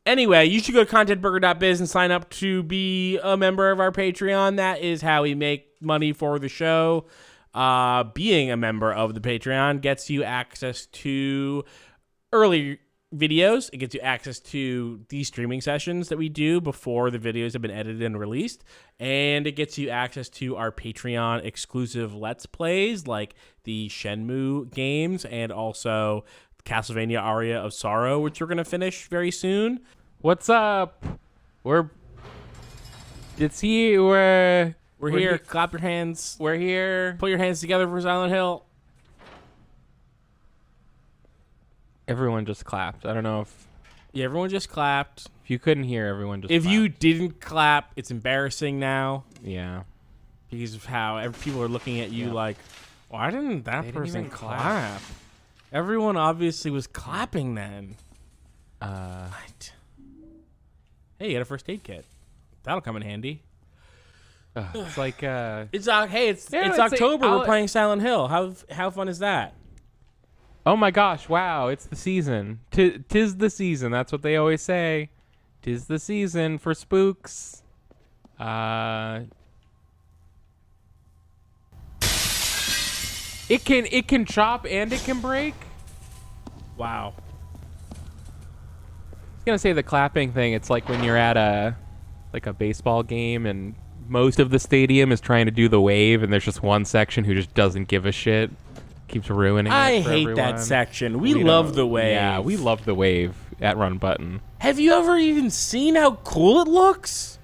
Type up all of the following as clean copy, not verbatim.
Anyway, you should go to contentburger.biz and sign up to be a member of our Patreon. That is how we make money for the show. Being a member of the Patreon gets you access to early videos. It gets you access to these streaming sessions that we do before the videos have been edited and released. And it gets you access to our Patreon exclusive Let's Plays like the Shenmue games and also Castlevania Aria of Sorrow, which we're going to finish very soon. What's up? We're here. Clap your hands. We're here. Put your hands together for Silent Hill. Everyone just clapped. I don't know if... Yeah, everyone just clapped. If you couldn't hear, everyone just If clapped. you didn't clap, it's embarrassing now. Yeah. Because of how people are looking at you like, why didn't that person clap? Everyone obviously was clapping then. What? Hey, you got a first aid kit. That'll come in handy. It's like... It's October. We're playing Silent Hill. How fun is that? Oh my gosh, wow, it's the season. Tis the season. That's what they always say. Tis the season for spooks. It can chop and it can break. Wow. I was gonna say the clapping thing. It's like when you're at a baseball game and most of the stadium is trying to do the wave, and there's just one section who just doesn't give a shit, keeps ruining it. I for hate everyone. that section. We love the wave. Yeah, we love the wave at Run Button. Have you ever even seen how cool it looks?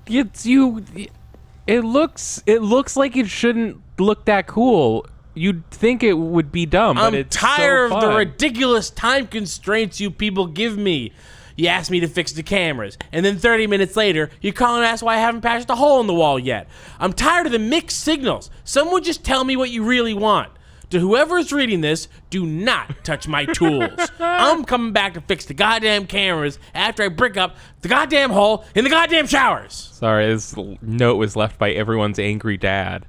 It looks like it shouldn't look that cool. You'd think it would be dumb, but it's tired so of the fun. ridiculous time constraints you people give me. You ask me to fix the cameras, and then 30 minutes later, you call and ask why I haven't patched a hole in the wall yet. I'm tired of the mixed signals. Someone just tell me what you really want. To whoever's reading this, do not touch my tools. I'm coming back to fix the goddamn cameras after I brick up the goddamn hole in the goddamn showers. Sorry, this note was left by everyone's angry dad.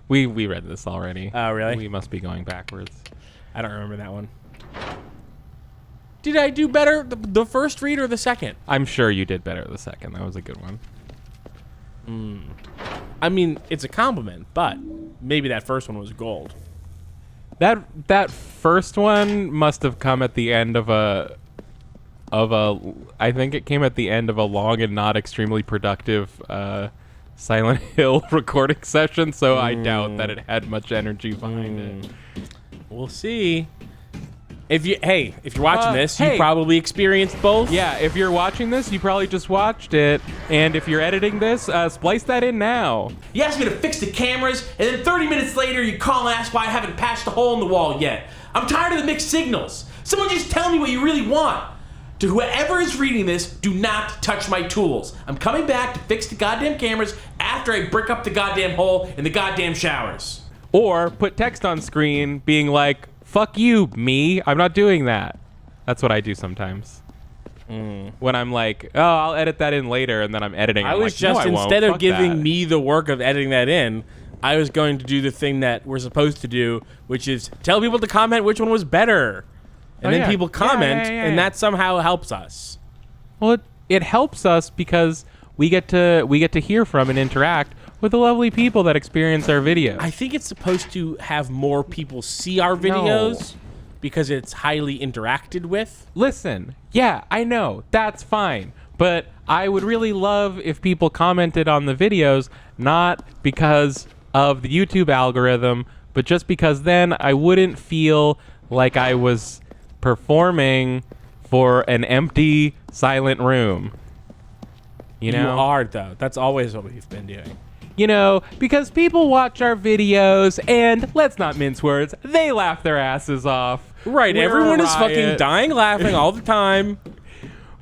We read this already. Oh, really? We must be going backwards. I don't remember that one. Did I do better the first read or the second? I'm sure you did better the second. That was a good one. I mean, it's a compliment, but maybe that first one was gold. That first one must have come at the end of a I think it came at the end of a long and not extremely productive Silent Hill recording session, so I doubt that it had much energy behind it. We'll see. If you're watching this, you hey. probably experienced both. Yeah, if you're watching this, you probably just watched it, and if you're editing this, splice that in now. You asked me to fix the cameras, and then 30 minutes later, you call and ask why I haven't patched a hole in the wall yet. I'm tired of the mixed signals. Someone just tell me what you really want. To whoever is reading this, do not touch my tools. I'm coming back to fix the goddamn cameras after I brick up the goddamn hole in the goddamn showers. Or put text on screen being like, fuck you, me. I'm not doing that. That's what I do sometimes. When I'm like, oh, I'll edit that in later, and then I'm editing. I was just, instead of giving me the work of editing that in, I was going to do the thing that we're supposed to do, which is tell people to comment which one was better. And then people comment, and that somehow helps us. Well, it helps us because we get to hear from and interact with the lovely people that experience our videos. I think it's supposed to have more people see our videos because it's highly interacted with. Listen, yeah, I know, that's fine. But I would really love if people commented on the videos, not because of the YouTube algorithm, but just because then I wouldn't feel like I was performing for an empty, silent room. You know? You are, though. That's always what we've been doing. You know, because people watch our videos and, let's not mince words, they laugh their asses off. Right, everyone is fucking dying laughing all the time.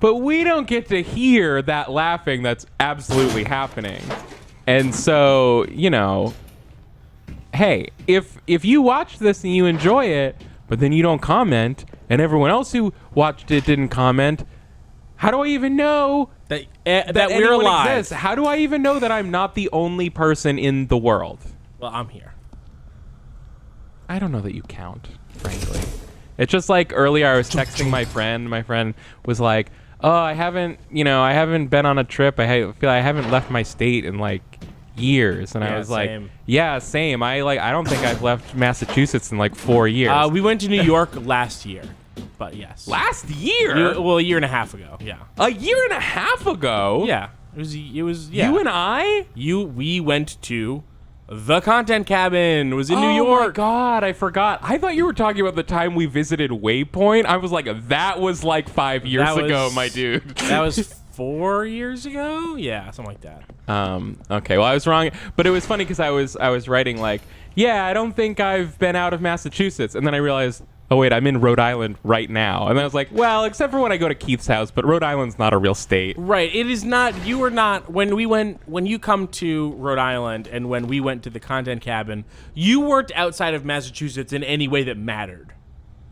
But we don't get to hear that laughing that's absolutely happening. And so, you know, hey, if you watch this and you enjoy it, but then you don't comment, and everyone else who watched it didn't comment, how do I even know that we're alive? Exists? How do I even know that I'm not the only person in the world? Well, I'm here. I don't know that you count, frankly. It's just like earlier I was texting my friend. My friend was like, Oh, I haven't. I haven't been on a trip. I feel I haven't left my state in like years, and I was like, same. yeah, same. I don't think I've left Massachusetts in like 4 years. We went to New York last year, but yes. Last year? A year and a half ago. Yeah. A year and a half ago? Yeah. It was. Yeah. You and I? We went to the Content Cabin. It was in New York. Oh my God, I forgot. I thought you were talking about the time we visited Waypoint. I was like, that was like 5 years ago, my dude. That was 4 years ago? Yeah, something like that. Okay, well, I was wrong. But it was funny because I was writing like, yeah, I don't think I've been out of Massachusetts. And then I realized, oh, wait, I'm in Rhode Island right now. And then I was like, well, except for when I go to Keith's house, but Rhode Island's not a real state. Right. It is not. You were not. When you come to Rhode Island and when we went to the Content Cabin, you weren't outside of Massachusetts in any way that mattered.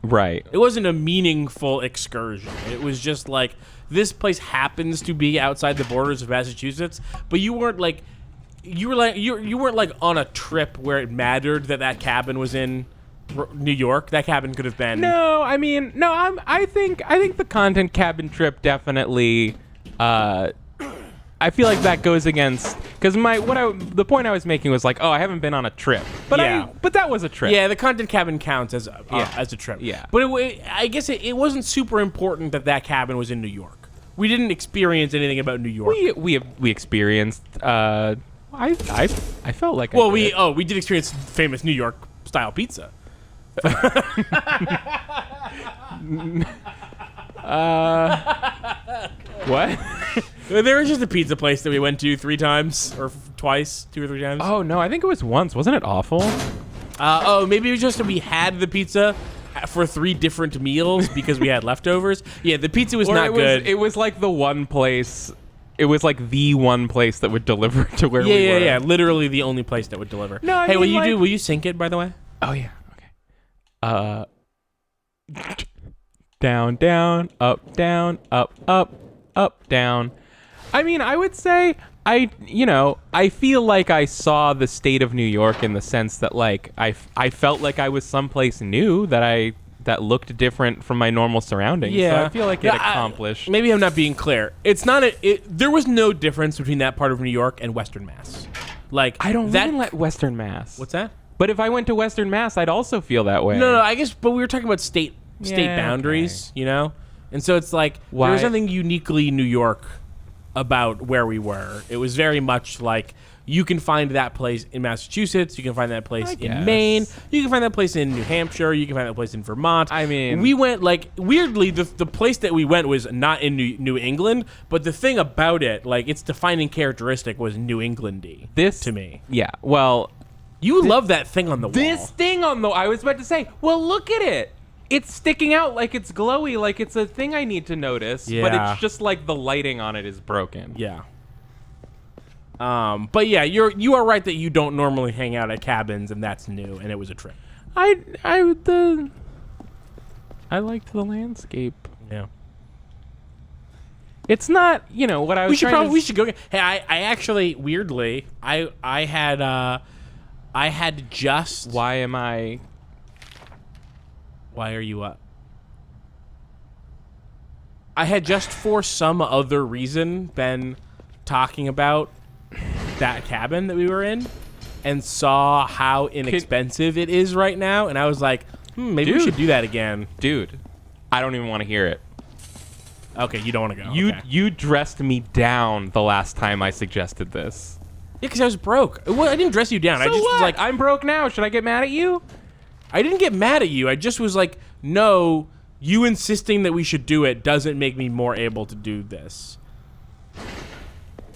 Right. It wasn't a meaningful excursion. It was just like, this place happens to be outside the borders of Massachusetts, but you weren't like, you weren't like on a trip where it mattered that cabin was in New York. That cabin could have been. No, I mean, no. I think the Content Cabin trip definitely. I feel like that goes against because the point I was making was like, oh, I haven't been on a trip, but yeah. but that was a trip. Yeah, the Content Cabin counts as a trip. Yeah, but I guess it wasn't super important that cabin was in New York. We didn't experience anything about New York. We experienced. I felt like we did experience famous New York style pizza. What? There was just a pizza place that we went to 3 times or twice, 2 or 3 times. Oh no, I think it was once. Wasn't it awful? Maybe it was just that we had the pizza for 3 different meals because we had leftovers. Yeah, the pizza was not good. It was like the one place. It was like the one place that would deliver to where we were. Yeah. Literally the only place that would deliver. No, hey, will you sync it, by the way? Oh yeah. Okay. Down, down, up, down. I mean, I would say I feel like I saw the state of New York in the sense that like I felt like I was someplace new that looked different from my normal surroundings. Yeah. So I feel like it accomplished. Maybe I'm not being clear. It's not there was no difference between that part of New York and Western Mass. Like I don't even let Western Mass. What's that? But if I went to Western Mass, I'd also feel that way. No, I guess, but we were talking about state boundaries, okay. And so it's like there was nothing uniquely New York about where we were. It was very much like you can find that place in Massachusetts, you can find that place in Maine, you can find that place in New Hampshire, you can find that place in Vermont. I mean, we went like weirdly the place that we went was not in New England, but the thing about it, like its defining characteristic was New Englandy. This to me, yeah. Well, you love that thing on the wall. This thing on the I was about to say, well, look at it. It's sticking out like it's glowy, like it's a thing I need to notice. Yeah. But it's just like the lighting on it is broken. Yeah. But yeah, you are right that you don't normally hang out at cabins, and that's new, and it was a trip. I liked the landscape. Yeah. It's not, what I was. We should go. Hey, I actually weirdly, I had just. Why am I? Why are you up? I had just for some other reason been talking about that cabin that we were in and saw how inexpensive it is right now, and I was like, maybe we should do that again. Dude, I don't even want to hear it. Okay, you don't want to go. You dressed me down the last time I suggested this. Yeah, because I was broke. Well, I didn't dress you down. So I just was like, I'm broke now. Should I get mad at you? I didn't get mad at you. I just was like, no, you insisting that we should do it doesn't make me more able to do this.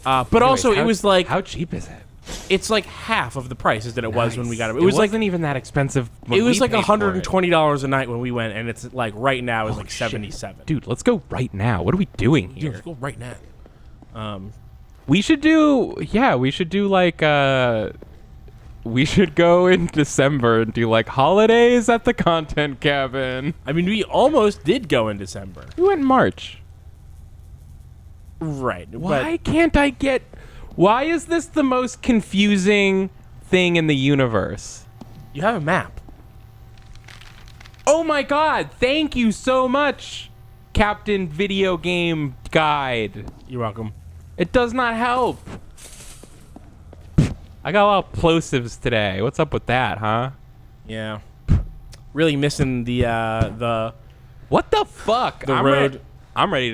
But also, it was like... How cheap is it? It's like half of the prices that it was when we got it. It wasn't even that expensive. It was like $120 a night when we went, and it's like right now is like $77. Dude, let's go right now. What are we doing here? Dude, let's go right now. We should do like we should go in December and do like holidays at the Content Cabin. I mean, we almost did go in December. We went in March. Right. Why is this the most confusing thing in the universe? You have a map. Oh my God, thank you so much. Captain Video Game Guide. You're welcome. It does not help. I got a lot of plosives today. What's up with that, huh? Yeah. Really missing the What the fuck? The road. I'm ready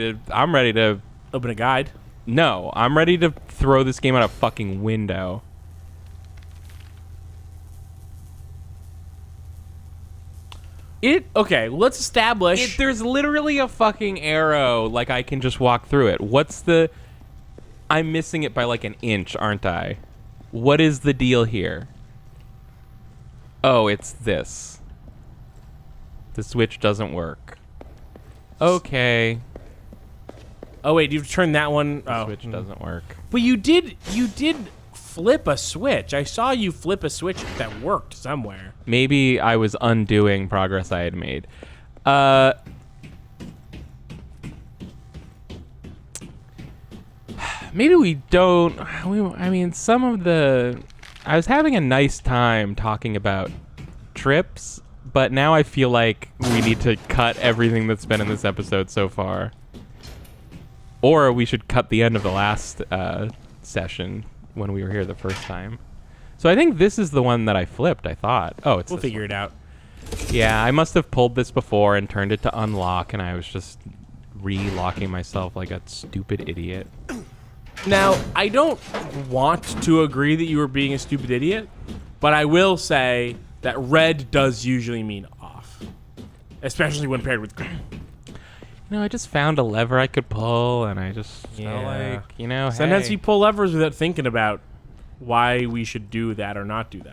to Open a guide. No, I'm ready to throw this game out a fucking window. Okay, let's establish. There's literally a fucking arrow. Like, I can just walk through it. I'm missing it by like an inch, aren't I? What is the deal here? Oh, it's this. The switch doesn't work. Okay. Oh wait, you've turned that one. The switch doesn't work. But you did flip a switch. I saw you flip a switch that worked somewhere. Maybe I was undoing progress I had made. Maybe we don't. I mean, some of the. I was having a nice time talking about trips, but now I feel like we need to cut everything that's been in this episode so far. Or we should cut the end of the last session when we were here the first time. So I think this is the one that I flipped, I thought. Oh, it's We'll figure it out. Yeah, I must have pulled this before and turned it to unlock, and I was just re-locking myself like a stupid idiot. Now, I don't want to agree that you were being a stupid idiot, but I will say that red does usually mean off, especially when paired with green. I just found a lever I could pull, and I just felt like, Sometimes hey. we pull levers without thinking about why we should do that or not do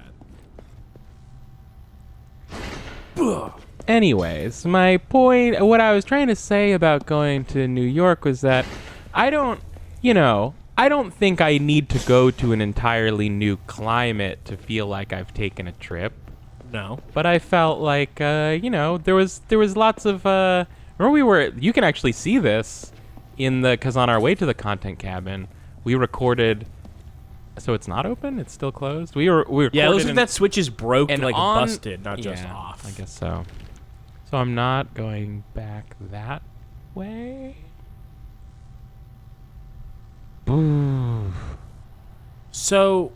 that. Anyways, my point, what I was trying to say about going to New York was that I don't think I need to go to an entirely new climate to feel like I've taken a trip. No. But I felt like, there was lots of, remember you can actually see this because on our way to the content cabin, we recorded, so it's not open? It's still closed? We recorded. Yeah, it looks like that switch is broke, and like busted, not yeah, just off. I guess so. So I'm not going back that way. Boo. So,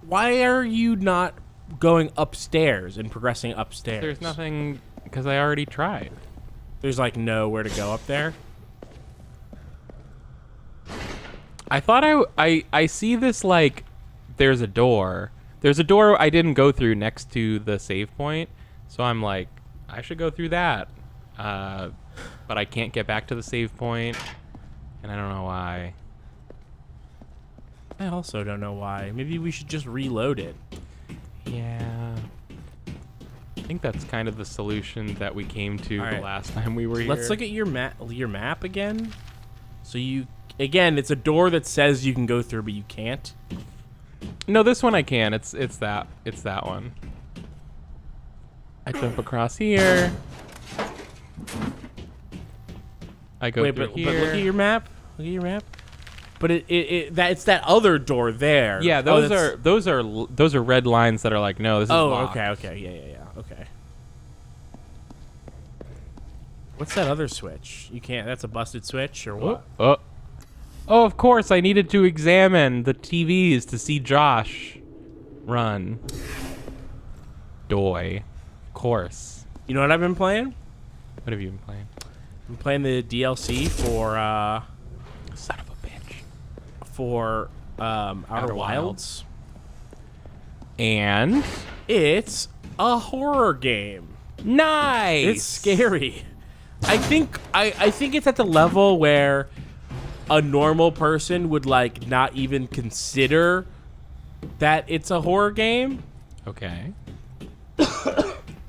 why are you not going upstairs and progressing upstairs? There's nothing, because I already tried. There's like nowhere to go up there. I thought I see this like there's a door. There's a door I didn't go through next to the save point, so I'm like I should go through that. But I can't get back to the save point, and I don't know why. I also don't know why. Maybe we should just reload it. Yeah. I think that's kind of the solution that we came to All the right. last time we were here. Let's look at your map again. So again, it's a door that says you can go through, but you can't. No, this one I can. It's that one. I jump across here. I go through here. But look at your map. Look at your map. But it's that other door there. Yeah, those are red lines that are like, no, this is locked. Okay, yeah, okay. What's that other switch? You can't. That's a busted switch or what? Oh, of course, I needed to examine the TVs to see Josh run. Doy. Of course. You know what I've been playing? What have you been playing? I'm playing the DLC for Son of a bitch. for Outer Wilds. And It's a horror game. nice. It's scary. I think it's at the level where a normal person would like not even consider that it's a horror game. Okay.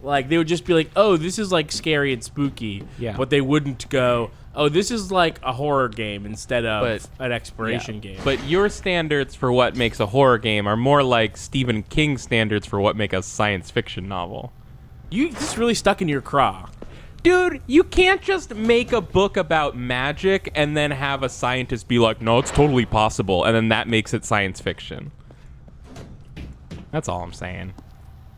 Like they would just be like, "Oh, this is like scary and spooky." Yeah. But they wouldn't go, "Oh, this is like a horror game instead of an exploration Yeah. game." But your standards for what makes a horror game are more like Stephen King's standards for what make a science fiction novel. You just really stuck in your craw. Dude, you can't just make a book about magic and then have a scientist be like, no, it's totally possible, and then that makes it science fiction. That's all I'm saying.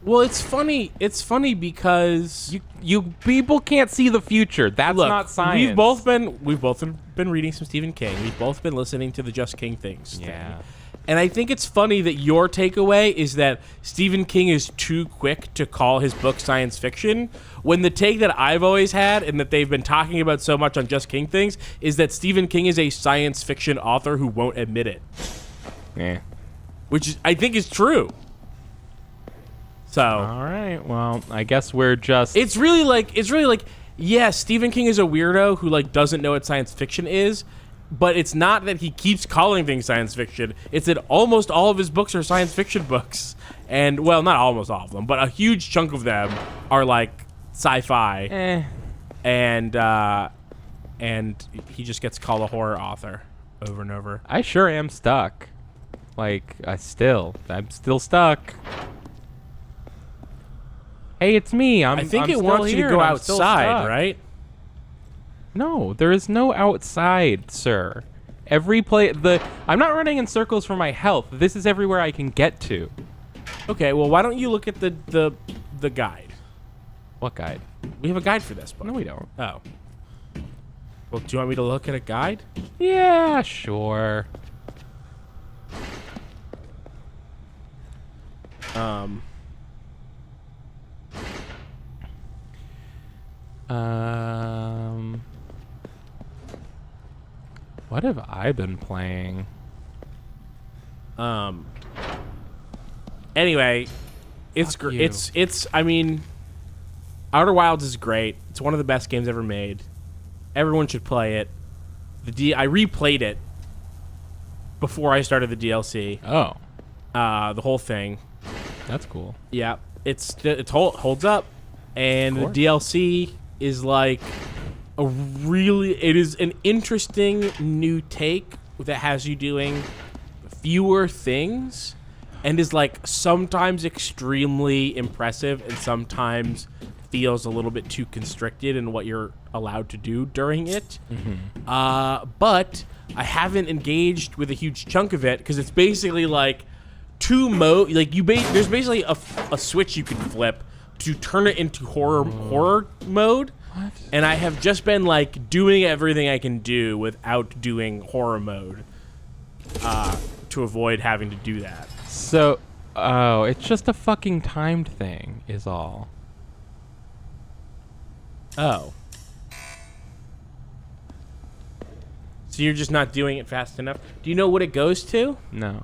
Well, it's funny. It's funny because You people can't see the future. That's look, not science. we've both been reading some Stephen King. We've both been listening to the Just King things. Yeah. Thing. And I think it's funny that your takeaway is that Stephen King is too quick to call his book science fiction, when the take that I've always had and that they've been talking about so much on Just King things is that Stephen King is a science fiction author who won't admit it. Yeah. Which I think is true. So, All right. Well, I guess we're just. it's really like yeah, Stephen King is a weirdo who like doesn't know what science fiction is, but it's not that he keeps calling things science fiction. It's that almost all of his books are science fiction books. And well, not almost all of them, but a huge chunk of them are like sci-fi. And he just gets called a horror author over and over. I sure am stuck. Like, I'm still stuck. Hey, it's me. I think I'm it still wants you here to go and I'm still outside, stuck. right? No, there is no outside, sir. I'm not running in circles for my health. This is everywhere I can get to. Okay, well, why don't you look at the guide? What guide? We have a guide for this book. No, we don't. Oh. Well, do you want me to look at a guide? Yeah, sure. What have I been playing? Anyway, it's Fuck great. you. It's. I mean, Outer Wilds is great. It's one of the best games ever made. Everyone should play it. I replayed it before I started the DLC. Oh, The whole thing. that's cool. Yeah, it holds up, and the course. DLC is like it is an interesting new take that has you doing fewer things, and is like sometimes extremely impressive and sometimes feels a little bit too constricted in what you're allowed to do during it. But I haven't engaged with a huge chunk of it because it's basically like two mode. Like there's basically a switch you can flip to turn it into horror mode. What? And I have just been like doing everything I can do without doing horror mode to avoid having to do that. So, it's just a fucking timed thing, is all. Oh. So you're just not doing it fast enough? Do you know what it goes to? No.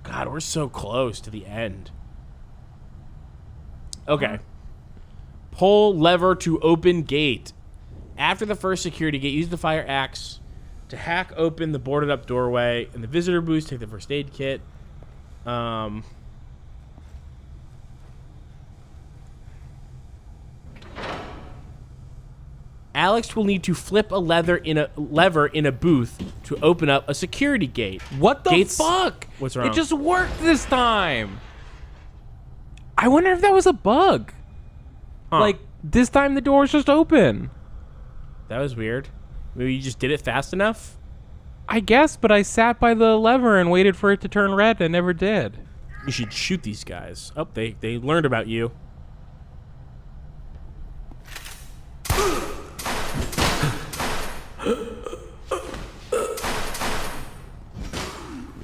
God, we're so close to the end. Okay. Pull lever to open gate. After the first security gate, use the fire axe to hack open the boarded up doorway. In the visitor booth, take the first aid kit. Alex will need to flip a lever in a booth to open up a security gate. What the Gates- fuck? What's wrong? It just worked this time. I wonder if that was a bug. Huh. Like, this time the door's just open. That was weird. Maybe you just did it fast enough? I guess, but I sat by the lever and waited for it to turn red and never did. You should shoot these guys. Oh, they learned about you.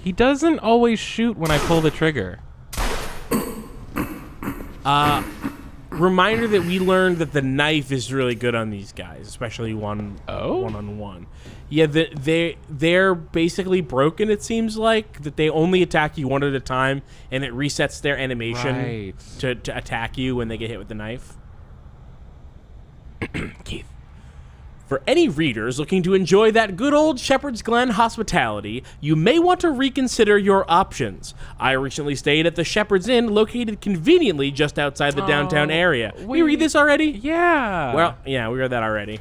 He doesn't always shoot when I pull the trigger. Reminder that we learned that the knife is really good on these guys, especially one-on-one. Yeah, they're basically broken, it seems like, that they only attack you one at a time, and it resets their animation Right. to attack you when they get hit with the knife. Keith. For any readers looking to enjoy that good old Shepherd's Glen hospitality, you may want to reconsider your options. I recently stayed at the Shepherd's Inn, located conveniently just outside the downtown area. We read this already? Yeah. Well, yeah, we read that already.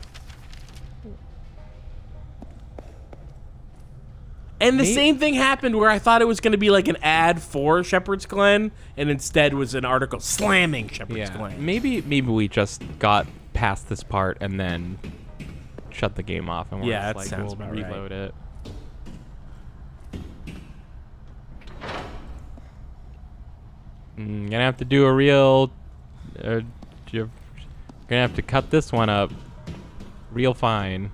And the same thing happened where I thought it was going to be like an ad for Shepherd's Glen, and instead was an article slamming Shepherd's Glen. Maybe we just got past this part and then shut the game off and we're Yeah, just that like, sounds we'll about right. reload it. Gonna have to do a real. You're gonna have to cut this one up real fine.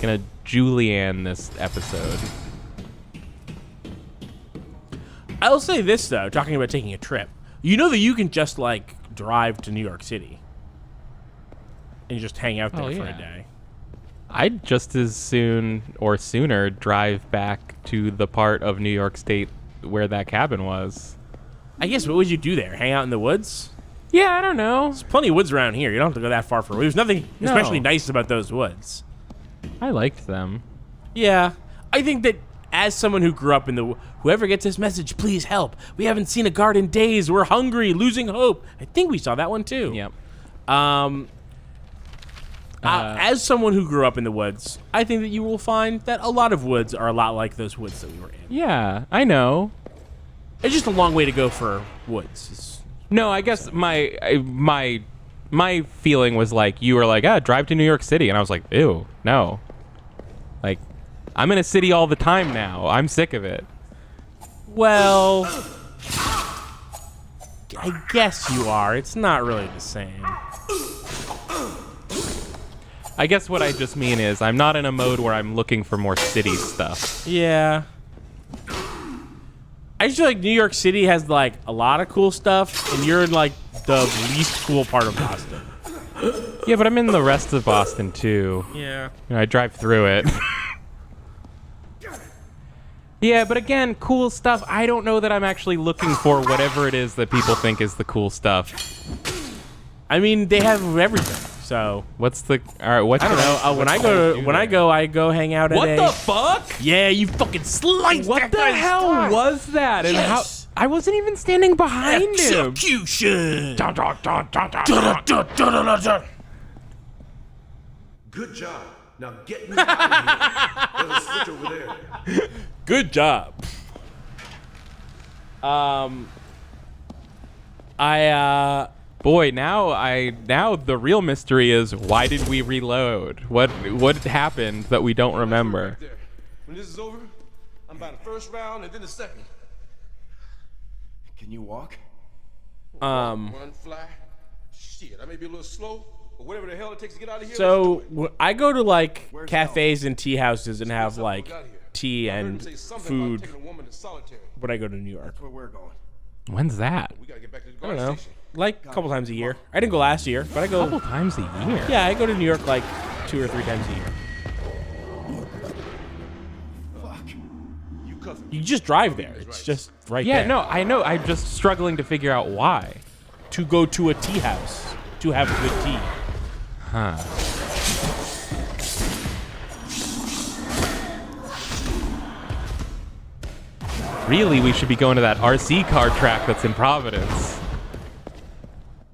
Gonna Julianne this episode. I'll say this though, talking about taking a trip. You know that you can just like drive to New York City and just hang out there Oh, for a yeah. day. I'd just as soon or sooner drive back to the part of New York State where that cabin was. I guess what would you do there? Hang out in the woods? Yeah, I don't know. There's plenty of woods around here. You don't have to go that far for. There's nothing No. especially nice about those woods. I liked them. Yeah, I think that as someone who grew up in the whoever gets this message, please help. We haven't seen a guard in days. We're hungry, losing hope. I think we saw that one too. Yep. As someone who grew up in the woods, I think that you will find that a lot of woods are a lot like those woods that we were in. Yeah, I know. It's just a long way to go for woods. No, I guess my feeling was like you were like, drive to New York City, and I was like, ew, no. Like, I'm in a city all the time now. I'm sick of it. Well, I guess you are. It's not really the same. I guess what I just mean is I'm not in a mode where I'm looking for more city stuff. Yeah. I just feel like New York City has like a lot of cool stuff, and you're in like the least cool part of Boston. Yeah, but I'm in the rest of Boston too. Yeah. You know, I drive through it. Yeah, but again, cool stuff. I don't know that I'm actually looking for whatever it is that people think is the cool stuff. I mean, they have everything. So What's the all right? What I don't know. I go hang out at What a. the fuck? Yeah, you fucking sliced What that the guy's hell thigh. was that? And Yes. how? I wasn't even standing behind him. Execution. Dun, dun, dun, dun, dun, Dun, dun, dun, dun, dun, dun. Good job. Now get me out of here. There's a switch over there. Good job. Boy, now the real mystery is why did we reload? What happened that we don't remember? Right there. When this is over, I'm buying the first round and then the second. Can you walk? Run, fly? Shit, I may be a little slow, but whatever the hell it takes to get out of here. So I go to like cafes and tea houses and have like tea I heard him and say something food about taking a woman to solitary. when I go to New York. Where we're going. When's that? We gotta get back to the I don't guard know, station. like a couple times a year. I didn't go last year, but I A couple go. times a year. Yeah, I go to New York like 2 or 3 times a year. Fuck. You cuffing. You just drive there. It's just right Yeah, there. no, I know. I'm just struggling to figure out why. To go to a tea house to have good tea. Huh. Really, we should be going to that RC car track that's in Providence.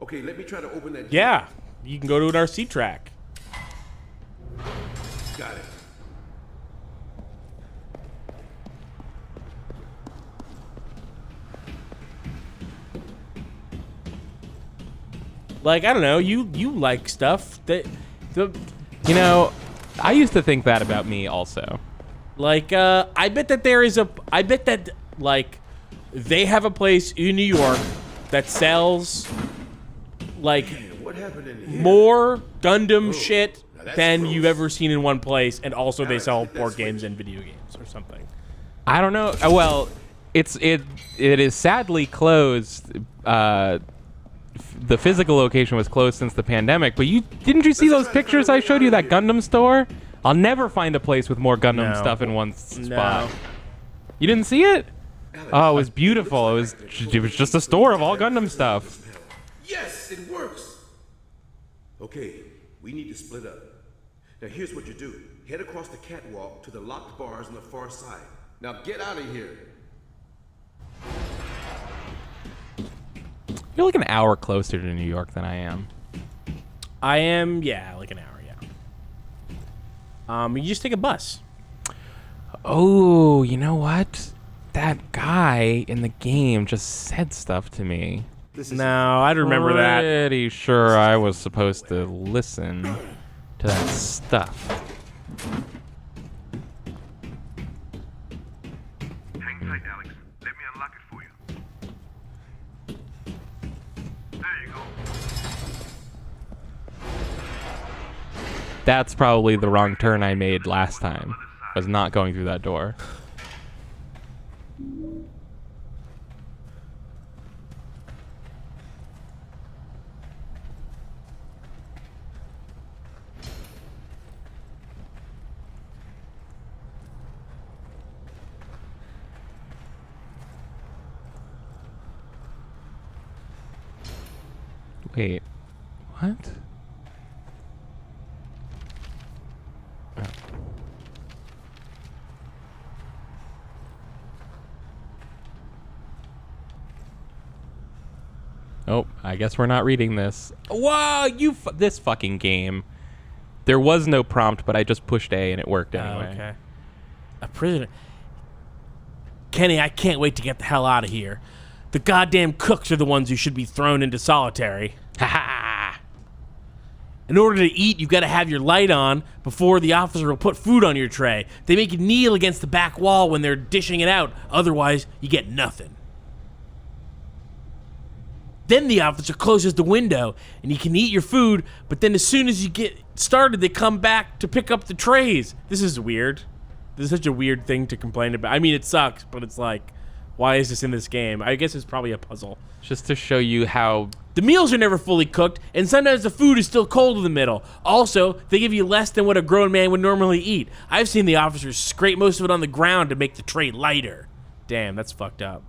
Okay, let me try to open that. Yeah, you can go to an RC track. Got it. Like, I don't know, you like stuff that You know, I used to think that about me also. like I bet that like they have a place in New York that sells like What happened in here? more Gundam shit that's than gross. you've ever seen in one place, and also they sell hit that board switch. games and video games or something. I don't know. Well, it is sadly closed. The physical location was closed since the pandemic. But didn't you see those pictures I showed you, that Gundam store? I'll never find a place with more Gundam No. stuff in one spot. No. You didn't see it? Oh, it was beautiful. It was just a store of all Gundam stuff. Yes, it works. Okay, we need to split up. Now here's what you do. Head across the catwalk to the locked bars on the far side. Now get out of here. You're like an hour closer to New York than I am. I am, yeah, like an hour, yeah. You just take a bus. Oh, you know what? That guy in the game just said stuff to me. No, I'd remember that. Pretty sure I was supposed to listen to that stuff. Hang tight, Alex. Let me unlock it for you. There you go. That's probably the wrong turn I made last time. Was not going through that door. Wait, what? Oh, I guess we're not reading this. Whoa, this fucking game. There was no prompt, but I just pushed A and it worked anyway. Oh, okay. A prisoner. Kenny, I can't wait to get the hell out of here. The goddamn cooks are the ones who should be thrown into solitary. Ha ha! In order to eat, you've got to have your light on before the officer will put food on your tray. They make you kneel against the back wall when they're dishing it out. Otherwise, you get nothing. Then the officer closes the window, and you can eat your food, but then as soon as you get started, they come back to pick up the trays. This is weird. This is such a weird thing to complain about. I mean, it sucks, but it's like, why is this in this game? I guess it's probably a puzzle. Just to show you how... The meals are never fully cooked, and sometimes the food is still cold in the middle. Also, they give you less than what a grown man would normally eat. I've seen the officers scrape most of it on the ground to make the tray lighter. Damn, that's fucked up.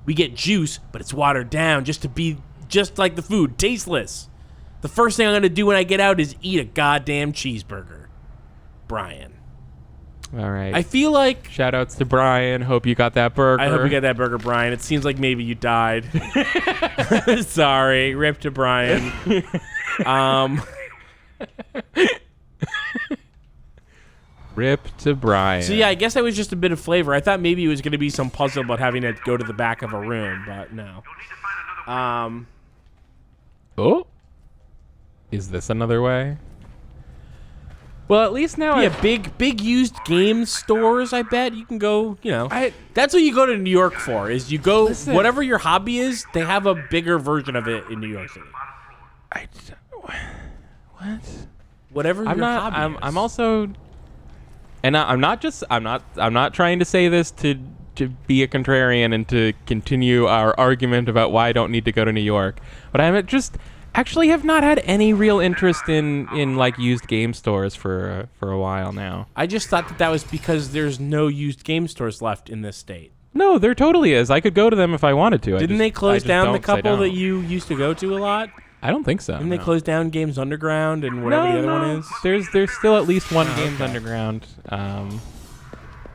We get juice, but it's watered down just to be just like the food, tasteless. The first thing I'm gonna do when I get out is eat a goddamn cheeseburger. Brian. All right. I feel like... Shoutouts to Brian. Hope you got that burger. I hope you got that burger, Brian. It seems like maybe you died. Sorry. Rip to Brian. Rip to Brian. So yeah, I guess that was just a bit of flavor. I thought maybe it was going to be some puzzle about having to go to the back of a room, but no. Oh? Is this another way? Well, at least now Yeah, big used game stores, I bet. You can go, you know. That's what you go to New York for, is you go, whatever your hobby is, they have a bigger version of it in New York City. What? Whatever your hobby is. I'm also... And I'm not trying to say this to be a contrarian and to continue our argument about why I don't need to go to New York, but I'm just actually have not had any real interest in like used game stores for a while now. I just thought that was because there's no used game stores left in this state. No, there totally is. I could go to them if I wanted to. Didn't they close down the couple that you used to go to a lot? I don't think so. Didn't they close down Games Underground and whatever the other one is? There's still at least one Games Underground.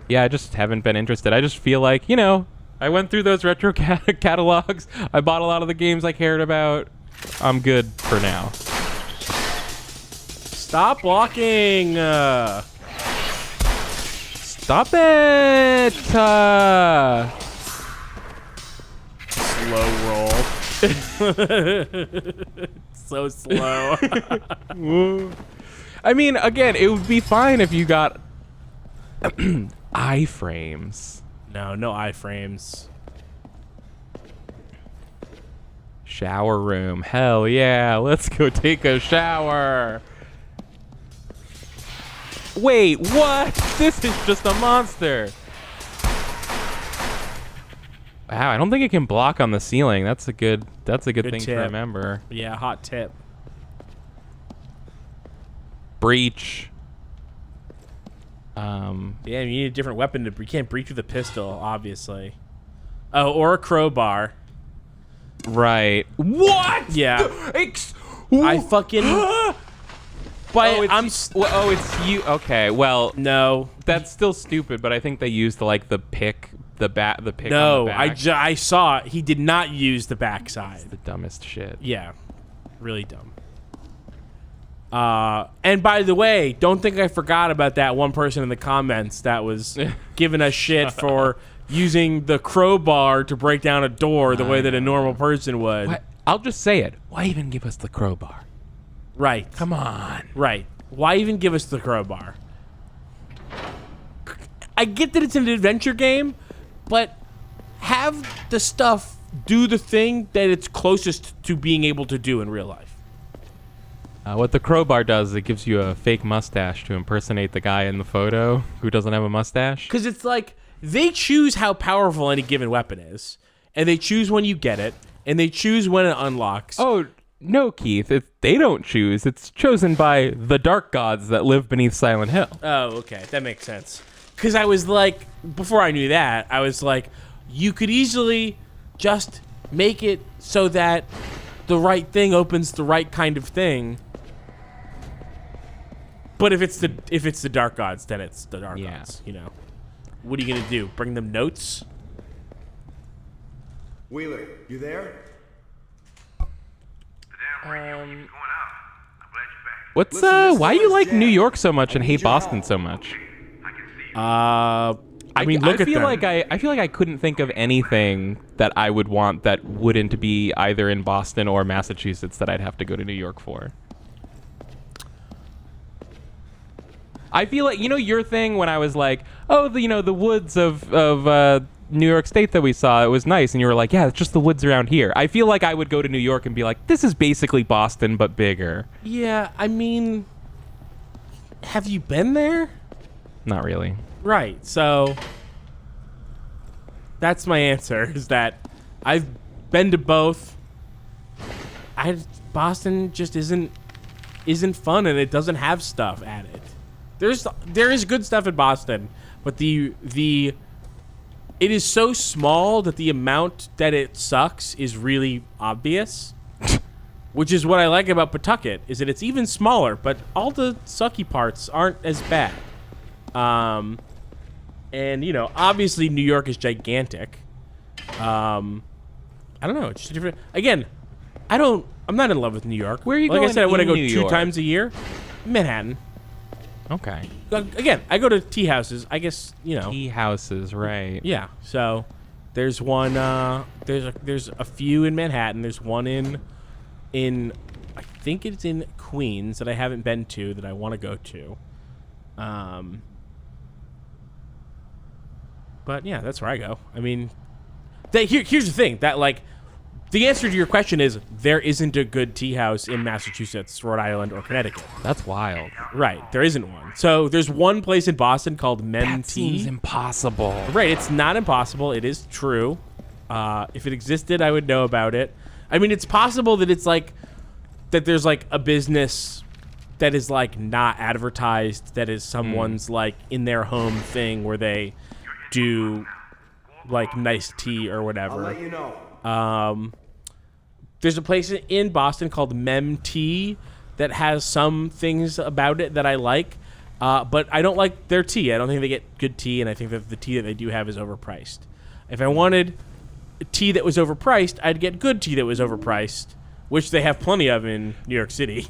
Yeah, I just haven't been interested. I just feel like, you know, I went through those retro catalogs. I bought a lot of the games I cared about. I'm good for now. Stop blocking! Stop it! Slow roll. So slow. I mean, again, it would be fine if you got iframes. No iframes. Shower room. Hell yeah, let's go take a shower. Wait, what? This is just a monster. Wow, I don't think it can block on the ceiling. That's a good thing tip. to remember. Yeah, hot tip. Breach. Yeah, you need a different weapon you can't breach with a pistol, obviously. Oh, or a crowbar. Right. What? Yeah. I fucking. But it's you. Okay, well, no, that's still stupid. But I think they used the pick. The pick. No, on the back. I saw it. He did not use the backside. It's the dumbest shit. Yeah, really dumb. And by the way, don't think I forgot about that one person in the comments that was giving us shit for using the crowbar to break down a door the way that a normal person would. What? I'll just say it. Why even give us the crowbar? Right. Come on. Right. Why even give us the crowbar? I get that it's an adventure game, but have the stuff do the thing that it's closest to being able to do in real life. What the crowbar does is it gives you a fake mustache to impersonate the guy in the photo who doesn't have a mustache. Because it's like they choose how powerful any given weapon is, and they choose when you get it, and they choose when it unlocks. Oh, no, Keith. They don't choose. It's chosen by the dark gods that live beneath Silent Hill. Oh, okay. That makes sense. Because I was like, before I knew that, I was like, you could easily just make it so that the right thing opens the right kind of thing. But if it's the dark gods, then it's the dark gods, you know. What are you going to do? Bring them notes? Wheeler, you there? The damn radio keeps going out. I'm glad you're back. What's Listen, why this you is like Jack. New York so much and I hate need your Boston help. so much? I can see you. I mean, look I at feel them. like I feel like I couldn't think of anything that I would want that wouldn't be either in Boston or Massachusetts that I'd have to go to New York for. I feel like, you know, your thing when I was like, oh, the woods of New York State that we saw, it was nice, and you were like, yeah, it's just the woods around here. I feel like I would go to New York and be like, this is basically Boston but bigger. Yeah, I mean, have you been there? Not really. Right. So that's my answer. Is that I've been to both. Boston just isn't fun, and it doesn't have stuff at it. There is good stuff in Boston, but it is so small that the amount that it sucks is really obvious. Which is what I like about Pawtucket, is that it's even smaller, but all the sucky parts aren't as bad. And, you know, obviously New York is gigantic. I don't know. It's just different. Again, I'm not in love with New York. Where are you like going I said, I want to in go New 2 York? times a year. Manhattan. Okay. Again, I go to tea houses. I guess, you know. Tea houses, right. Yeah. So there's one, there's a few in Manhattan. There's one in I think it's in Queens that I haven't been to that I want to go to. But yeah, that's where I go. I mean, here's the thing that like the answer to your question is there isn't a good tea house in Massachusetts, Rhode Island, or Connecticut. That's wild. Right, there isn't one. So there's one place in Boston called Mem That Tea. seems impossible. Right, it's not impossible. It is true. If it existed, I would know about it. I mean, it's possible that it's like that there's like a business that is like not advertised, that is someone's like in their home thing where they do like nice tea or whatever. I'll let you know. There's a place in Boston called Mem Tea that has some things about it that I like, but I don't like their tea. I don't think they get good tea, and I think that the tea that they do have is overpriced. If I wanted tea that was overpriced, I'd get good tea that was overpriced, which they have plenty of in New York City.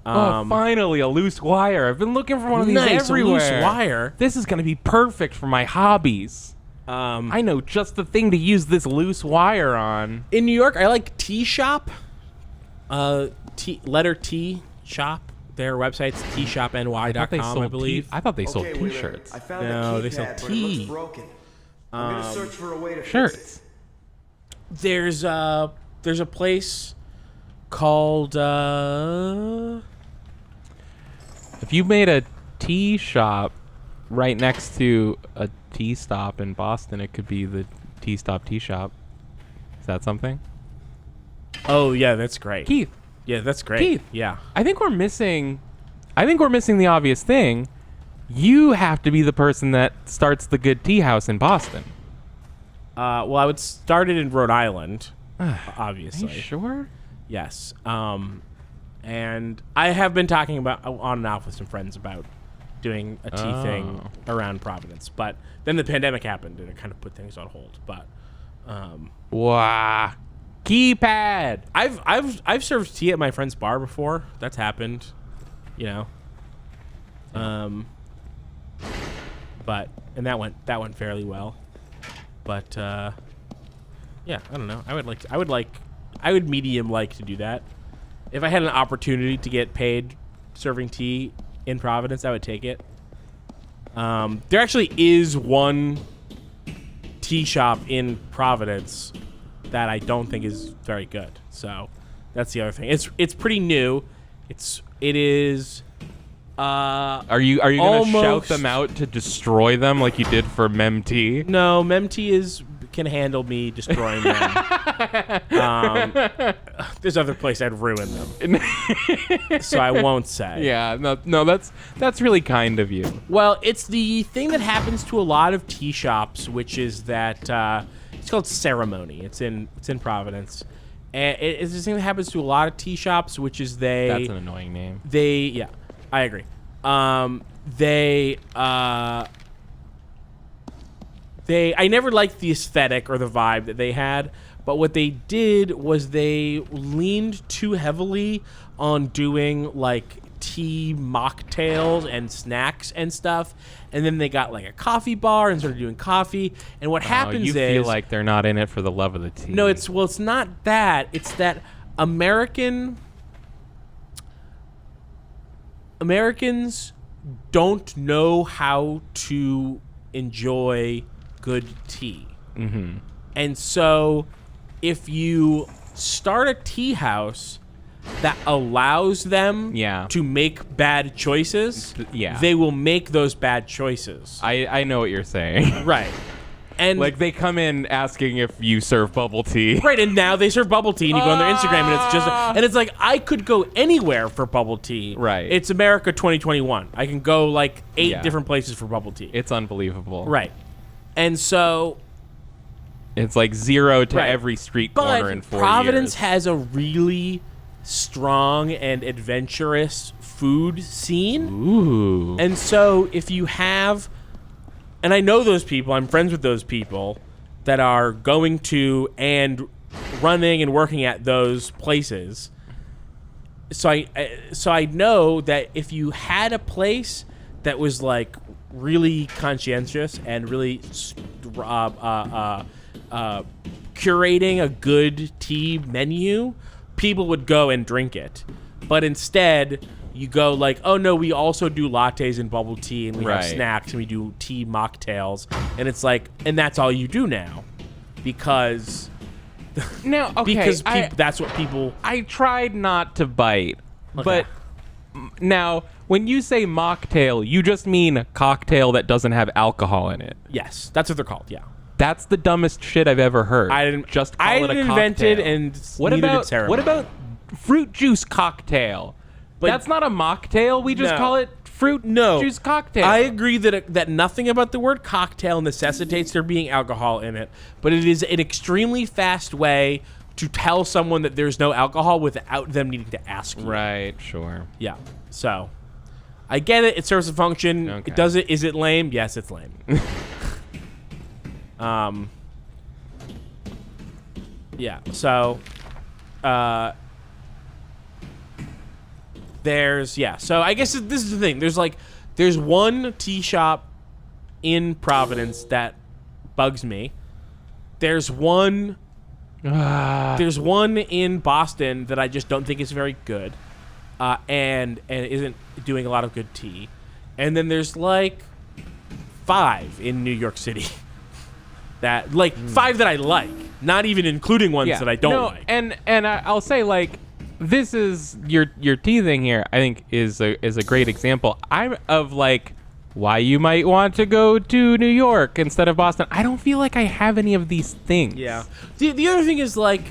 Oh, finally, a loose wire. I've been looking for one of these Nice, a everywhere. loose wire. This is going to be perfect for my hobbies. I know just the thing to use this loose wire on. In New York, I like Tea Shop. Letter T Shop. Their website's tshopny.com, I believe. I thought they sold Okay, Wheeler, T-shirts. I found No, a they sell keypad, but it tea. looks broken. I'm gonna search for a way to fix Shirts. it. There's a place called If you made a tea shop right next to a tea stop in Boston, it could be the Tea Stop Tea Shop. Is that something? oh yeah, that's great. Keith, Yeah, that's great. Keith. Yeah. I think we're missing the obvious thing. You have to be the person that starts the good tea house in Boston. Well, I would start it in Rhode Island, Are obviously. you sure? Yes. And I have been talking about on and off with some friends about doing a tea thing around Providence, but then the pandemic happened and it kind of put things on hold. But Wow. Keypad. I've served tea at my friend's bar before. That's happened, you know. But and that went fairly well. But yeah, I don't know. I would medium like to do that. If I had an opportunity to get paid serving tea in Providence, I would take it. There actually is one tea shop in Providence that I don't think is very good. So that's the other thing. It's pretty new. It is. Are you gonna shout them out to destroy them like you did for Memtea? No, Memtea can handle me destroying them. There's other place I'd ruin them, so I won't say. Yeah, no, that's really kind of you. Well, it's the thing that happens to a lot of tea shops, which is that it's called ceremony. It's in Providence, and it's the thing that happens to a lot of tea shops, which is That's an annoying name. Yeah, I agree. I never liked the aesthetic or the vibe that they had, but what they did was they leaned too heavily on doing like tea mocktails and snacks and stuff, and then they got like a coffee bar and started doing coffee. And what happens you feel like they're not in it for the love of the tea. No, it's not that. It's that Americans don't know how to enjoy good tea. Mm-hmm. And so if you start a tea house that allows them to make bad choices, they will make those bad choices. I know what you're saying. Right. And like they come in asking if you serve bubble tea. Right, and now they serve bubble tea, and you go on their Instagram, and it's like I could go anywhere for bubble tea. Right. It's America 2021. I can go like 8 different places for bubble tea. It's unbelievable. Right. And so it's like 0 to every street corner in 4 years. Providence has a really strong and adventurous food scene. Ooh. And so if you have, and I know those people, I'm friends with those people that are going to and running and working at those places. So I know that if you had a place that was like really conscientious and really curating a good tea menu, people would go and drink it. But instead, you go like, oh no, we also do lattes and bubble tea, and we have snacks, and we do tea mocktails, and it's like, and that's all you do now, because that's what people. I tried not to bite, but now when you say mocktail, you just mean a cocktail that doesn't have alcohol in it. Yes, that's what they're called. Yeah. That's the dumbest shit I've ever heard. I didn't just call it a cocktail. invent it, and what about fruit juice cocktail? But that's not a mocktail. We just call it fruit juice cocktail. I agree that nothing about the word cocktail necessitates there being alcohol in it, but it is an extremely fast way to tell someone that there's no alcohol without them needing to ask you. Right, sure. Yeah. So, I get it. It serves a function. Okay. It does it. Is it lame? Yes, it's lame. Yeah. So, so I guess this is the thing. There's one tea shop in Providence that bugs me. There's one in Boston that I just don't think is very good, and isn't doing a lot of good tea. And then there's like 5 in New York City that 5 that I like, not even including ones that I don't like. And I'll say like, this is your tea thing here. I think is a great example. I'm of like why you might want to go to New York instead of Boston. I don't feel like I have any of these things. Yeah. The other thing is like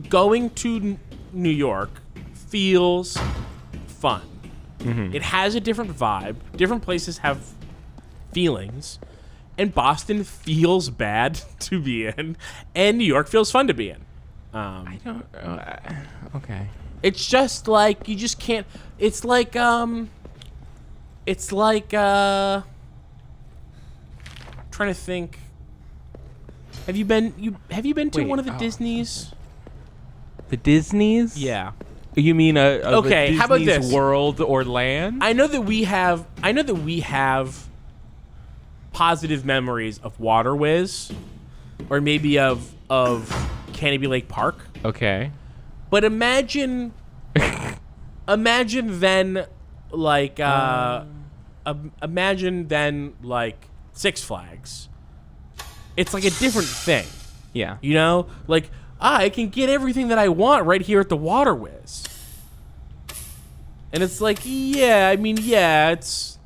going to New York feels fun. Mm-hmm. It has a different vibe. Different places have feelings, and Boston feels bad to be in, and New York feels fun to be in. I don't. Okay. It's just like you just can't. It's like trying to think. Have you been to one of the Disneys? The Disneys? Yeah. You mean a okay? Disney's how about this? World or Land? I know that we have positive memories of Water Whiz, or maybe of Canopy Lake Park. Okay. But imagine then, like, imagine then, like, Six Flags. It's like a different thing. Yeah. You know? Like, I can get everything that I want right here at the Water Whiz. And it's like, yeah, I mean, yeah, it's...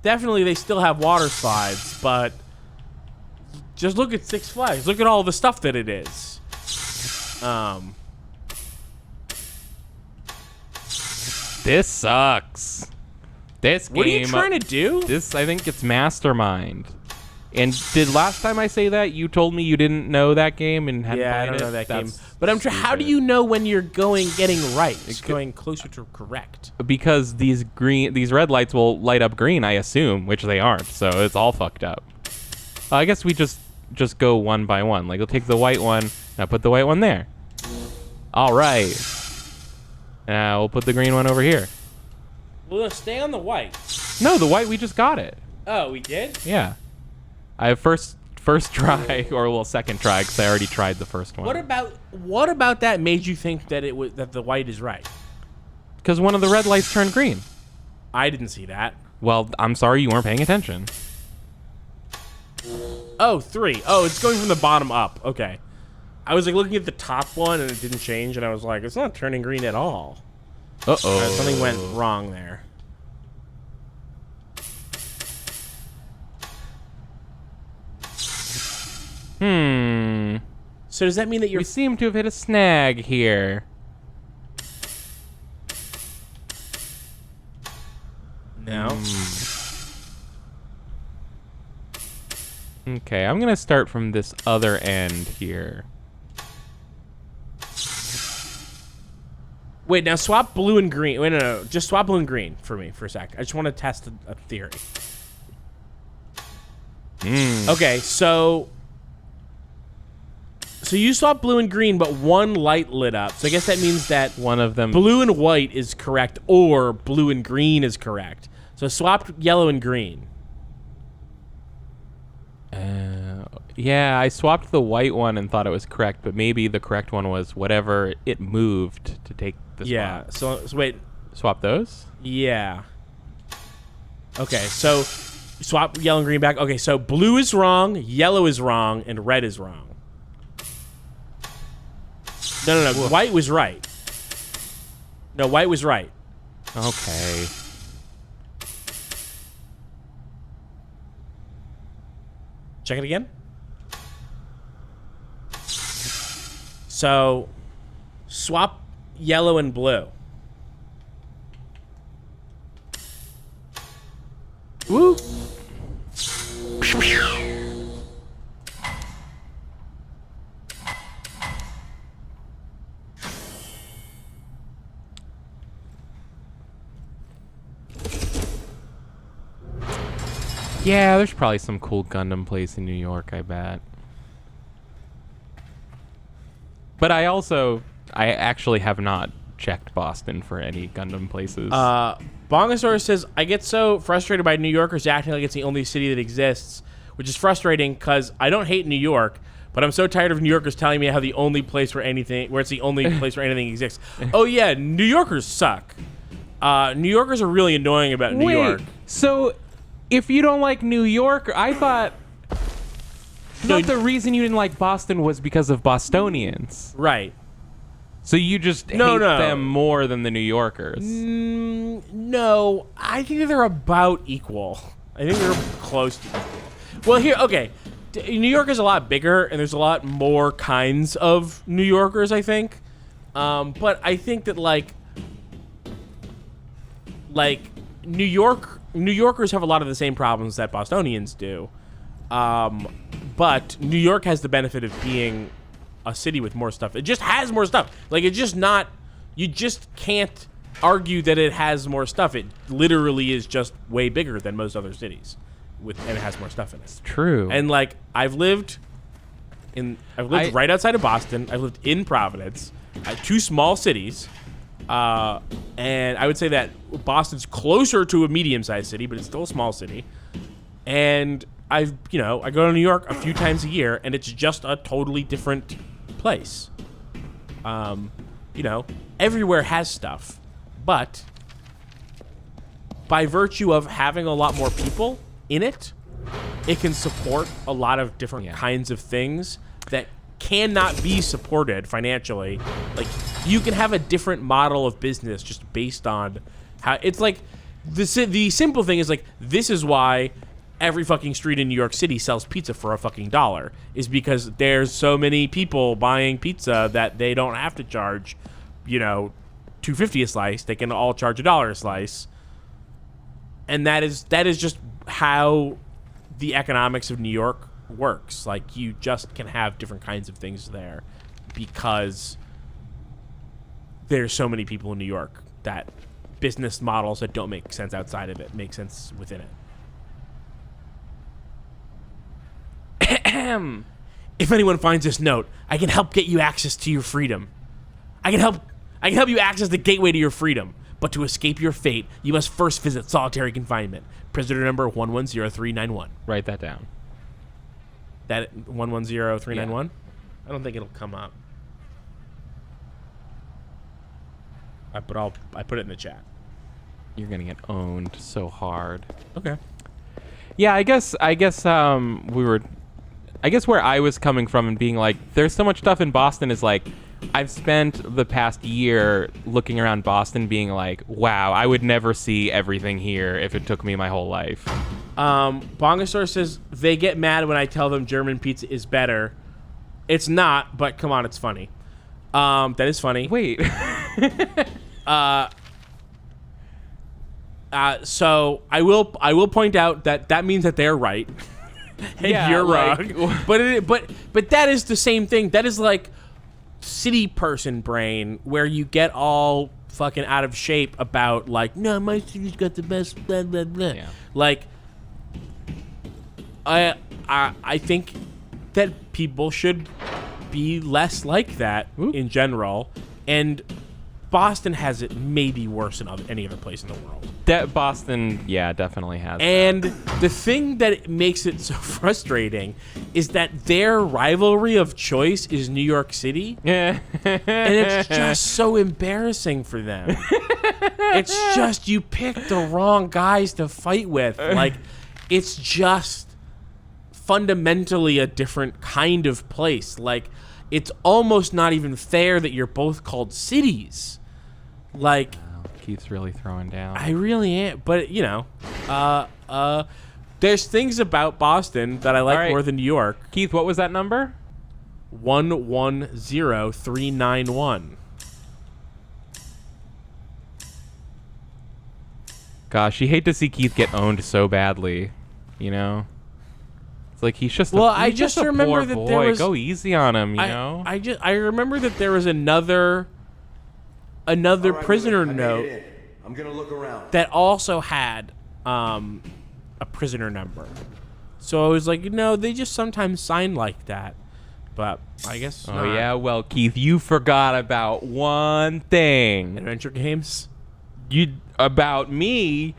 Definitely they still have water slides, but... Just look at Six Flags. Look at all the stuff that it is. This sucks. This game... What are you trying to do? This, I think it's Mastermind. And did last time I say that, you told me you didn't know that game and hadn't Yeah, I played don't know it? that game. That's But I'm trying. How do stupid. you know when you're getting right? It's going closer to correct. Because these red lights will light up green, I assume, which they aren't. So it's all fucked up. I guess we just go one by one. Like, we'll take the white one. Now put the white one there. All right. Now we'll put the green one over here. Well, stay on the white. No, the white, we just got it. Oh, we did? Yeah. I have first try, or well, second try, because I already tried the first one. What about that made you think that that the white is right? Because one of the red lights turned green. I didn't see that. Well, I'm sorry you weren't paying attention. Oh, 3. Oh, it's going from the bottom up. Okay. I was like looking at the top one and it didn't change, and I was like, it's not turning green at all. Uh-oh. Something went wrong there. So does that mean that you're... We seem to have hit a snag here. No. Okay, I'm going to start from this other end here. Wait, now swap blue and green. Wait, no. Just swap blue and green for me for a sec. I just want to test a theory. Okay, so you swapped blue and green, but one light lit up. So I guess that means that One of them... blue and white is correct, or blue and green is correct. So swapped yellow and green. Yeah, I swapped the white one and thought it was correct, but maybe the correct one was whatever it moved to take the Yeah. spot. So wait. Swap those? Yeah. Okay, so swap yellow and green back. Okay, so blue is wrong, yellow is wrong, and red is wrong. No. White was right. No, white was right. Okay. Check it again. So, swap yellow and blue. Woo! Yeah, there's probably some cool Gundam place in New York, I bet. But I actually have not checked Boston for any Gundam places. Bongosaurus says, I get so frustrated by New Yorkers acting like it's the only city that exists, which is frustrating because I don't hate New York, but I'm so tired of New Yorkers telling me how the only place where it's the only place where anything exists. Oh yeah, New Yorkers suck. New Yorkers are really annoying about New York. So if you don't like New York, I thought the reason you didn't like Boston was because of Bostonians. Right. So you just hate them more than the New Yorkers. No, I think they're about equal. I think they're close to equal. Well, here, okay. New York is a lot bigger, and there's a lot more kinds of New Yorkers, I think. But I think that, like New Yorkers have a lot of the same problems that Bostonians do. But New York has the benefit of being a city with more stuff. It just has more stuff. Like, it's just not... You just can't argue that it has more stuff. It literally is just way bigger than most other cities. And it has more stuff in it. True. And, like, I've lived right outside of Boston. I've lived in Providence. Two small cities. And I would say that Boston's closer to a medium-sized city, but it's still a small city. And I go to New York a few times a year, and it's just a totally different place. you know, everywhere has stuff, but by virtue of having a lot more people in it, it can support a lot of different kinds of things that cannot be supported financially. Like, you can have a different model of business just based on how it's like the simple thing is like, this is why every fucking street in New York City sells pizza for a fucking $1, is because there's so many people buying pizza that they don't have to charge, you know, $2.50 a slice. They can all charge $1 a slice. And that is just how the economics of New York works. Like, you just can have different kinds of things there because there's so many people in New York that business models that don't make sense outside of it make sense within it. If anyone finds this note, I can help get you access to your freedom. I can help you access the gateway to your freedom. But to escape your fate, you must first visit solitary confinement. Prisoner number 110391. Write that down. That 110391? Yeah. I don't think it'll come up. I put it in the chat. You're gonna get owned so hard. Okay. Yeah, I guess where I was coming from and being like, there's so much stuff in Boston is like, I've spent the past year looking around Boston being like, wow, I would never see everything here if it took me my whole life. Bongasaur says, they get mad when I tell them German pizza is better. It's not, but come on, it's funny. That is funny. Wait. So I will point out that means that they're right. And Yeah, you're like, wrong. But that is the same thing. That is like city person brain where you get all fucking out of shape about like, no, my city's got the best blah blah blah. Yeah. Like, I think that people should be less like that in general, and Boston has it maybe worse than any other place in the world. Boston, yeah, definitely has. And the thing that makes it so frustrating is that their rivalry of choice is New York City. Yeah. And it's just so embarrassing for them. It's just, you picked the wrong guys to fight with. Like, it's just fundamentally a different kind of place. Like, it's almost not even fair that you're both called cities. Like, Keith's really throwing down. I really am, but you know, there's things about Boston that I like more than New York. Keith, what was that number? 110391. Gosh, you hate to see Keith get owned so badly, you know? It's like he's just I just remember that there was, go easy on him, you know? I remember that there was another right, prisoner I made note it in. I'm gonna look around. that also had a prisoner number. So I was like, you know, they just sometimes sign like that. But I guess Oh, not. yeah? Well, Keith, you forgot about one thing. Adventure games? About me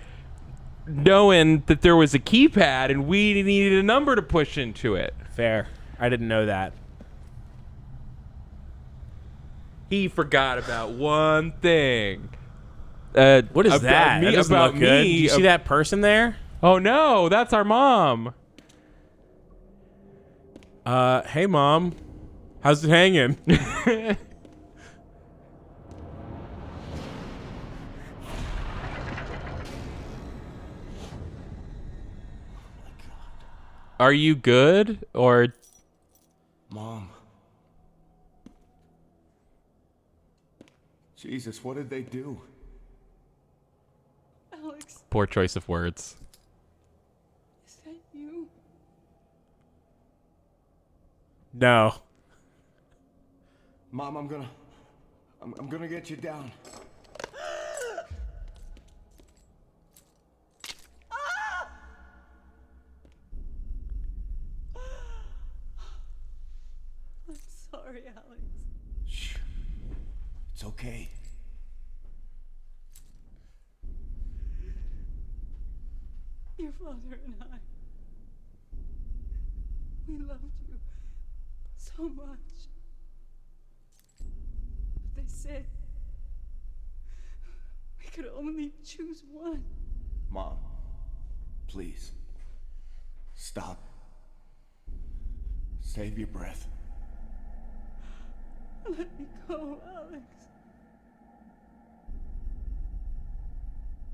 knowing that there was a keypad and we needed a number to push into it. Fair. I didn't know that. He forgot about one thing. What is that? That doesn't about look good. me. Do you see that person there? Oh no, that's our mom. Hey mom. How's it hanging? Are you good or Mom. Jesus, what did they do? Alex, poor choice of words? is that you? No. Mom, I'm gonna get you down. I'm sorry, Alex. Shh. It's okay. Your father and I, we loved you so much. But they said we could only choose one. Mom, please. Stop. Save your breath. Let me go, Alex.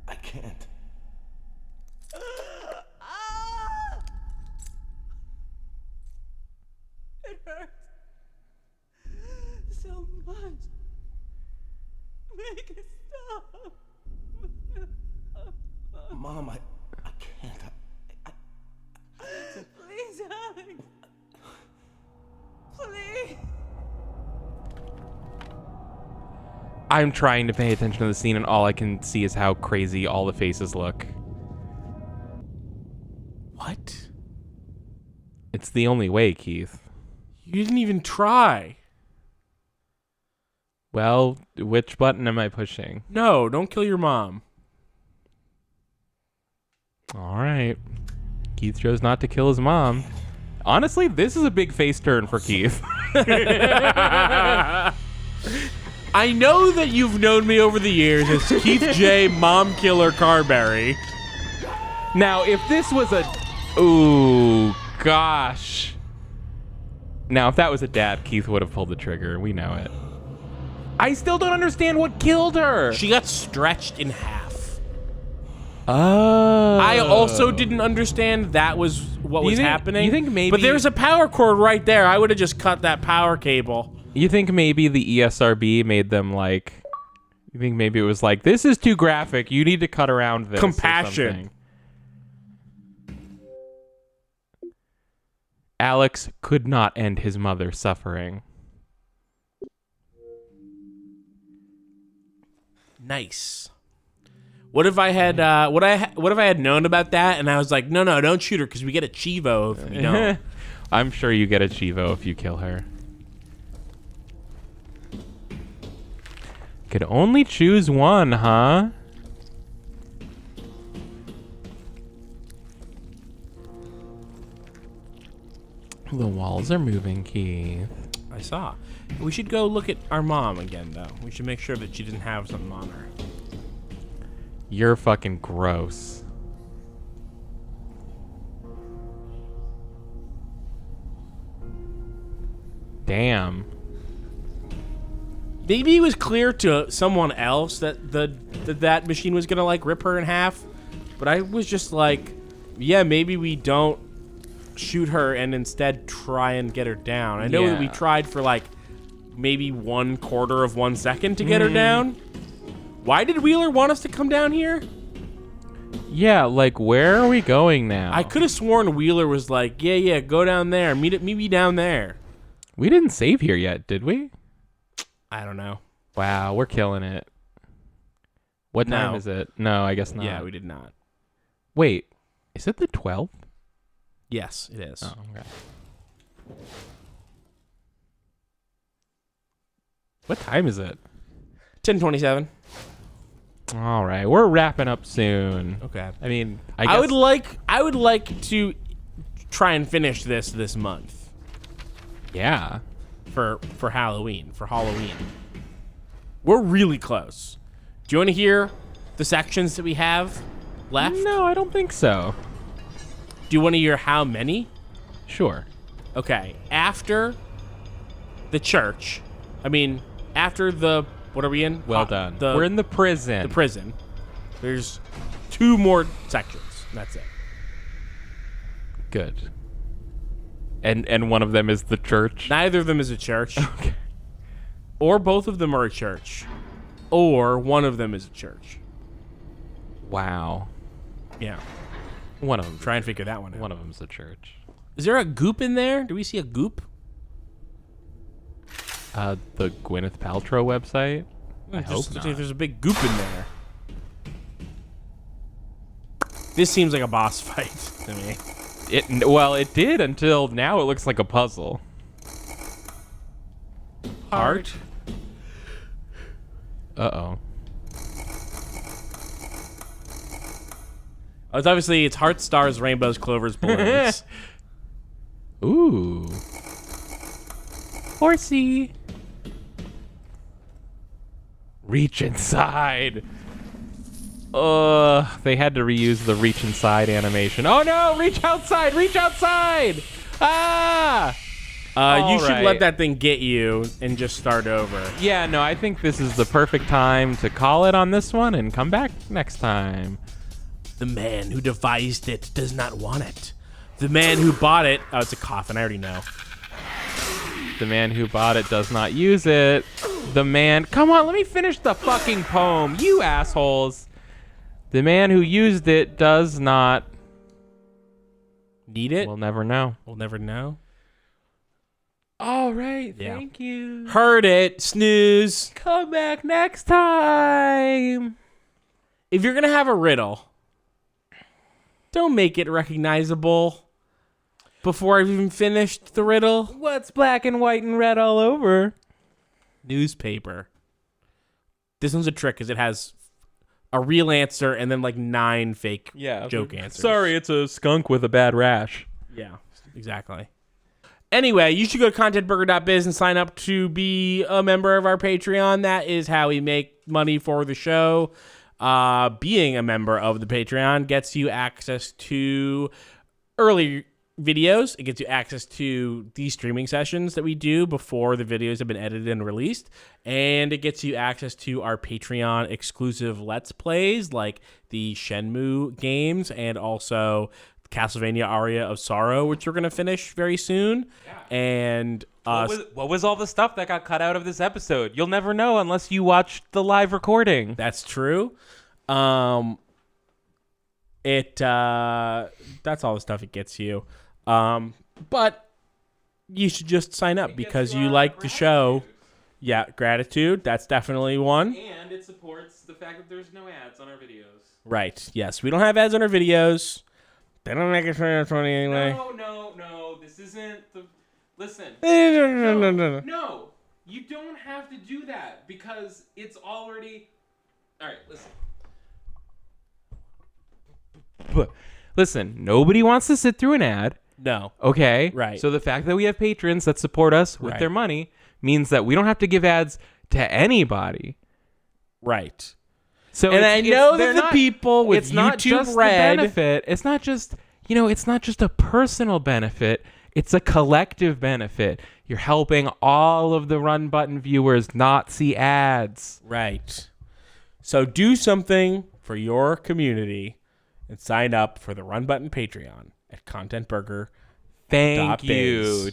I can't. Ah! It hurts so much. Make it stop. Mom, I can't. Please, Alex. Please. I'm trying to pay attention to the scene, and all I can see is how crazy all the faces look. What? It's the only way, Keith. You didn't even try. Well, which button am I pushing? No, don't kill your mom. All right. Keith chose not to kill his mom. Honestly, this is a big face turn for Keith. I know that you've known me over the years as Keith J. Mom Killer Carberry. Now, if this was a... Ooh, gosh. Now, if that was a dad, Keith would have pulled the trigger. We know it. I still don't understand what killed her. She got stretched in half. Oh. I also didn't understand that was what was happening. You think maybe... But there's a power cord right there. I would have just cut that power cable. You think maybe the ESRB made them like... You think maybe it was like, this is too graphic. You need to cut around this. Compassion. Alex could not end his mother's suffering. Nice. What if I had what if I had known about that and I was like, no, don't shoot her because we get a Chivo if we don't. I'm sure you get a Chivo if you kill her. Could only choose one, huh? The walls are moving, Keith. I saw. We should go look at our mom again, though. We should make sure that she didn't have something on her. You're fucking gross. Damn. Maybe it was clear to someone else that that machine was gonna like rip her in half, but I was just like, yeah, maybe we don't shoot her and instead try and get her down. I know that we Yeah. tried for like maybe 1/4 of 1 second to get her down. Why did Wheeler want us to come down here? Yeah, like, where are we going now? I could have sworn Wheeler was like, yeah, go down there. Meet me down there. We didn't save here yet, did we? I don't know. Wow, we're killing it. What time No. is it? No, I guess not. Yeah, we did not. Wait, is it the 12th? Yes, it is. Oh, okay. What time is it? 10:27. All right, we're wrapping up soon. Okay. I mean, I would like to try and finish this month Yeah. for Halloween. We're really close. Do you want to hear the sections that we have left? No, I don't think so. Do you want to hear how many? Sure. Okay. After the church, after the, what are we in? Well done. The, We're in the prison. the prison. There's 2 more sections. That's it. Good. And one of them is the church. Neither of them is a church. Okay. Or both of them are a church. Or one of them is a church. Wow. Yeah. One of them. Try and figure that one out. One of them's a church. Is there a goop in there? Do we see a goop? The Gwyneth Paltrow website. I Just hope looks not. like there's a big goop in there. This seems like a boss fight to me. It did until now. It looks like a puzzle. Heart. Uh-oh. Oh, it's hearts, stars, rainbows, clovers, balloons. Ooh. Horsey. reach inside. They had to reuse the reach inside animation. Oh no, reach outside, reach outside. Ah! You should right. let that thing get you and just start over. Yeah, no, I think this is the perfect time to call it on this one and come back next time. The man who devised it does not want it. The man who bought it... Oh, it's a coffin. I already know. The man who bought it does not use it. The man... Come on, let me finish the fucking poem, you assholes. The man who used it does not... Need it? We'll never know. We'll never know. All right, Yeah. thank you. Heard it. Snooze. Come back next time. If you're going to have a riddle, don't make it recognizable before I've even finished the riddle. What's black and white and red all over? Newspaper. This one's a trick because it has a real answer and then like 9 fake joke answers. Sorry, it's a skunk with a bad rash. Yeah, exactly. Anyway, you should go to contentburger.biz and sign up to be a member of our Patreon. That is how we make money for the show. Being a member of the Patreon gets you access to early videos. It gets you access to these streaming sessions that we do before the videos have been edited and released. And it gets you access to our Patreon exclusive Let's Plays like the Shenmue games and also Castlevania Aria of Sorrow, which we're going to finish very soon. Yeah. And what was all the stuff that got cut out of this episode? You'll never know unless you watch the live recording. That's true. That's all the stuff it gets you. But you should just sign up because you like the show. Yeah, gratitude. That's definitely one. And it supports the fact that there's no ads on our videos. Right. Yes, we don't have ads on our videos. They don't make it funny anyway. No. This isn't the... Listen. No. You don't have to do that because it's already... All right, listen. Listen, nobody wants to sit through an ad. No. Okay? Right. So the fact that we have patrons that support us with their money means that we don't have to give ads to anybody. Right. So and I know that the people with it's not YouTube just Red... the benefit. It's not just, it's not just a personal benefit. It's a collective benefit. You're helping all of the Run Button viewers not see ads. Right. So do something for your community and sign up for the Run Button Patreon at contentburger.biz. Thank you.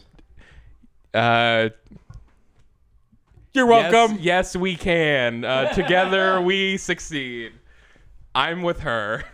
You're welcome. Yes, we can. Together we succeed. I'm with her.